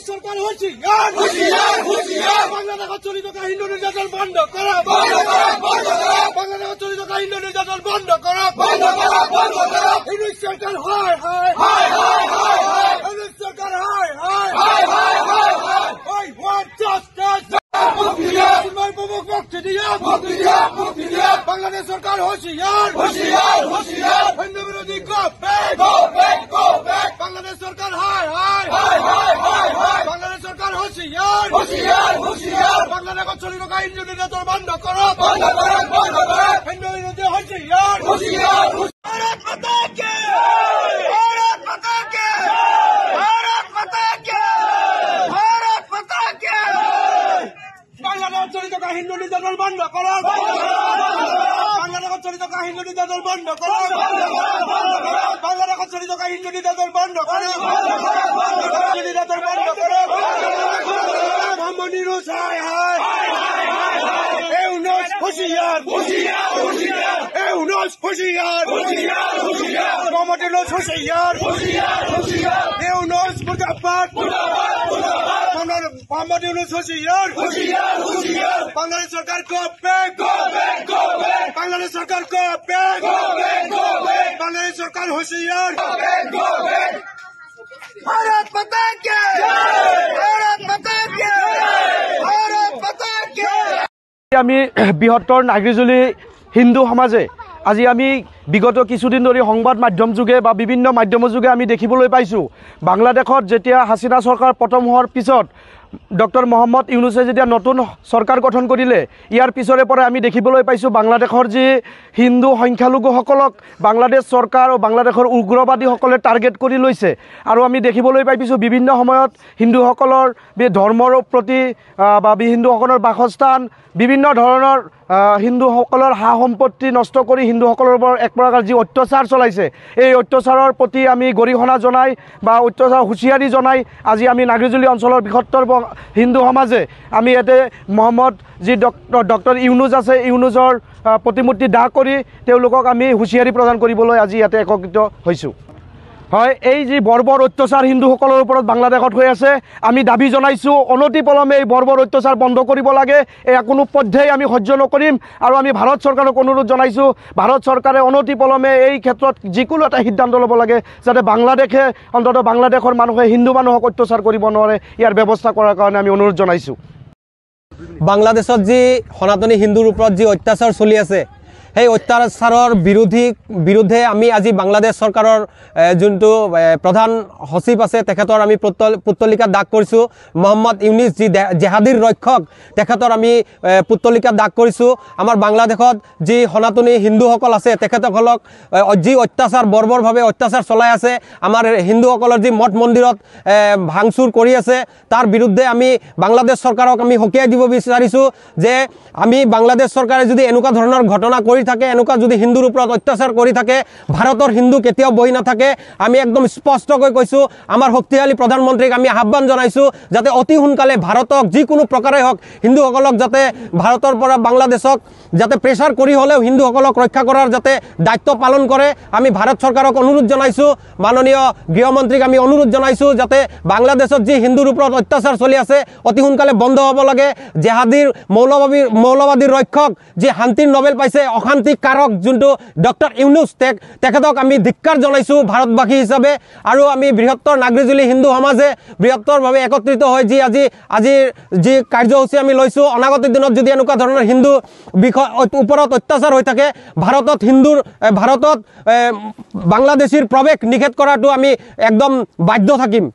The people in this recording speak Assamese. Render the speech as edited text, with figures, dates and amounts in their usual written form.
সরকার হুঁশিয়ার হুঁশিয়ার হুঁশিয়ার বাংলাদেশের চলিত হিন্দু নির্যাতন বন্ধ করা বন্ধ করা বন্ধ করা বাংলাদেশের চলিত হিন্দু নির্যাতন বন্ধ করা বন্ধ করা বন্ধ করা হিন্দু সরকার হায় হায় হায় হায় হায় হায় হিন্দু সরকার হায় হায় হায় হায় হায় হায় ওই ওয়ান্ট জাস্টিস বাংলাদেশ সরকার হুঁশিয়ার হুঁশিয়ার হুঁশিয়ার হিন্দু বিরোধী গো ব্যাক বাংলাদেশ সরকার হায় হায় হায় হায় হায় হায় বাংলাদেশ সরকার হুঁশিয়ার হুঁশিয়ার হুঁশিয়ার বাংলাদেশের চলিত হিন্দু নির্যাতন বন্ধ করো বন্ধ করো বন্ধ করো হিন্দু বিরোধী হুঁশিয়ার হুঁশিয়ার ভারত মাতা কি ভারত মাতা কি ভারত মাতা কি ভারত মাতা কি বাংলাদেশের চলিত হিন্দু নির্যাতন বন্ধ করো বাংলাদেশের চলিত হিন্দু নির্যাতন বন্ধ করো বাংলাদেশের চলিত হিন্দু নির্যাতন বন্ধ করো নির্যাতন বন্ধ করো মোহাম্মদ ইউনূস হায় হায় ইউনূস হুঁশিয়ার হুঁশিয়ার হুঁশিয়ার ইউনূস হুঁশিয়ার হুঁশিয়ার হুঁশিয়ার মোহাম্মদ ইউনূস হুঁশিয়ার হুঁশিয়ার হুঁশিয়ার ইউনূস মুজাফফর মোহাম্মদ ইউনূস হুঁশিয়ার হুঁশিয়ার হুঁশিয়ার বাংলাদেশ সরকার গো ব্যাক বাংলাদেশ সরকার গো ব্যাক বাংলাদেশ সরকার হুঁশিয়ার ভারত মাতা কি ভারত মাতা কি ভারত মাতা কি আমি বৃহত্তৰ নাগৰিজুলি হিন্দু সমাজে আজি আমি বিগত কিছুদিন ধৰি সংবাদ মাধ্যম যোগে বা বিভিন্ন মাধ্যমৰ যোগে আমি দেখিবলৈ পাইছোঁ বাংলাদেশত যেতিয়া হাছিনা চৰকাৰ পতন হোৱাৰ পিছত ডক্টৰ মোহাম্মদ ইউনুছে যেতিয়া নতুন চৰকাৰ গঠন কৰিলে ইয়াৰ পিছৰে পৰা আমি দেখিবলৈ পাইছোঁ বাংলাদেশৰ যি হিন্দু সংখ্যালঘুসকলক বাংলাদেশ চৰকাৰ আৰু বাংলাদেশৰ উগ্ৰবাদীসকলে টাৰ্গেট কৰি লৈছে আৰু আমি দেখিবলৈ পাইছোঁ বিভিন্ন সময়ত হিন্দুসকলৰ ধৰ্মৰ প্ৰতি বা হিন্দুসকলৰ বাসস্থান বিভিন্ন ধৰণৰ হিন্দুসকলৰ সা সম্পত্তি নষ্ট কৰি হিন্দুসকলৰ ওপৰত এক প্ৰকাৰ যি অত্যাচাৰ চলাইছে এই অত্যাচাৰৰ প্ৰতি আমি গৰিহণা জনাই বা অত্যাচাৰ হুঁচিয়াৰি জনাই আজি আমি নাগৰিজুলি অঞ্চলৰ বৃহত্তৰ হিন্দু সমাজে আমি ইয়াতে মোহাম্মদ যি ডক্টৰ ইউনুছ আছে ইউনুছৰ প্ৰতিমূৰ্তি দাহ কৰি তেওঁলোকক আমি হুঁচিয়াৰি প্ৰদান কৰিবলৈ আজি ইয়াতে একত্ৰিত হৈছোঁ হয় এই যি বৰ্বৰ অত্যাচাৰ হিন্দুসকলৰ ওপৰত বাংলাদেশত হৈ আছে আমি দাবী জনাইছোঁ অনতিপলমে এই বৰ্বৰ অত্যাচাৰ বন্ধ কৰিব লাগে এয়া কোনো পধ্যেই আমি সহ্য নকৰিম আৰু আমি ভাৰত চৰকাৰক অনুৰোধ জনাইছোঁ ভাৰত চৰকাৰে অনতিপলমে এই ক্ষেত্ৰত যিকোনো এটা সিদ্ধান্ত ল'ব লাগে যাতে বাংলাদেশে অন্ততঃ বাংলাদেশৰ মানুহে হিন্দু মানুহক অত্যাচাৰ কৰিব নোৱাৰে ইয়াৰ ব্যৱস্থা কৰাৰ কাৰণে আমি অনুৰোধ জনাইছোঁ বাংলাদেশত যি সনাতনী হিন্দুৰ ওপৰত যি অত্যাচাৰ চলি আছে সেই অত্যাচাৰৰ বিৰুদ্ধে আমি আজি বাংলাদেশ চৰকাৰৰ যোনটো প্ৰধান সচিব আছে তেখেতৰ আমি পুতলিকা দাগ কৰিছোঁ মোহাম্মদ ইউনুছ যি জেহাদীৰ ৰক্ষক তেখেতৰ আমি পুতলিকা দাগ কৰিছোঁ আমাৰ বাংলাদেশত যি সনাতনী হিন্দুসকল আছে তেখেতসকলক যি অত্যাচাৰ বৰ্বৰভাৱে অত্যাচাৰ চলাই আছে আমাৰ হিন্দুসকলৰ যি মঠ মন্দিৰত ভাঙচুৰ কৰি আছে তাৰ বিৰুদ্ধে আমি বাংলাদেশ চৰকাৰক আমি সকীয়াই দিব বিচাৰিছোঁ যে আমি বাংলাদেশ চৰকাৰে যদি এনেকুৱা ধৰণৰ ঘটনা কৰি থাকে এনেকুৱা যদি হিন্দুৰ ওপৰত অত্যাচাৰ কৰি থাকে ভাৰতৰ হিন্দু কেতিয়াও বহি নাথাকে আমি একদম স্পষ্টকৈ কৈছোঁ আমাৰ শক্তিশালী প্ৰধানমন্ত্ৰীক আমি আহ্বান জনাইছোঁ যাতে অতি সোনকালে ভাৰতক যিকোনো প্ৰকাৰে হওক হিন্দুসকলক যাতে ভাৰতৰ পৰা বাংলাদেশক যাতে প্ৰেছাৰ কৰি হ'লেও হিন্দুসকলক ৰক্ষা কৰাৰ যাতে দায়িত্ব পালন কৰে আমি ভাৰত চৰকাৰক অনুৰোধ জনাইছোঁ মাননীয় গৃহমন্ত্ৰীক আমি অনুৰোধ জনাইছোঁ যাতে বাংলাদেশত যি হিন্দুৰ ওপৰত অত্যাচাৰ চলি আছে অতি সোনকালে বন্ধ হ'ব লাগে জেহাদীৰ মৌলবাদীৰ ৰক্ষক যি শান্তিৰ নোবেল পাইছে অশান্তি কাৰক যোনটো ডক্টৰ ইউনুছ তেখেতক আমি ধিক্কাৰ জনাইছোঁ ভাৰতবাসী হিচাপে আৰু আমি বৃহত্তৰ নাগৰিজুলি হিন্দু সমাজে বৃহত্তৰভাৱে একত্ৰিত হৈ যি আজিৰ যি কাৰ্যসূচী আমি লৈছোঁ অনাগত দিনত যদি এনেকুৱা ধৰণৰ হিন্দু ওপৰত অত্যাচাৰ হৈ থাকে ভাৰতত বাংলাদেশীৰ প্ৰৱেশ নিষেধ কৰাটো আমি একদম বাধ্য থাকিম।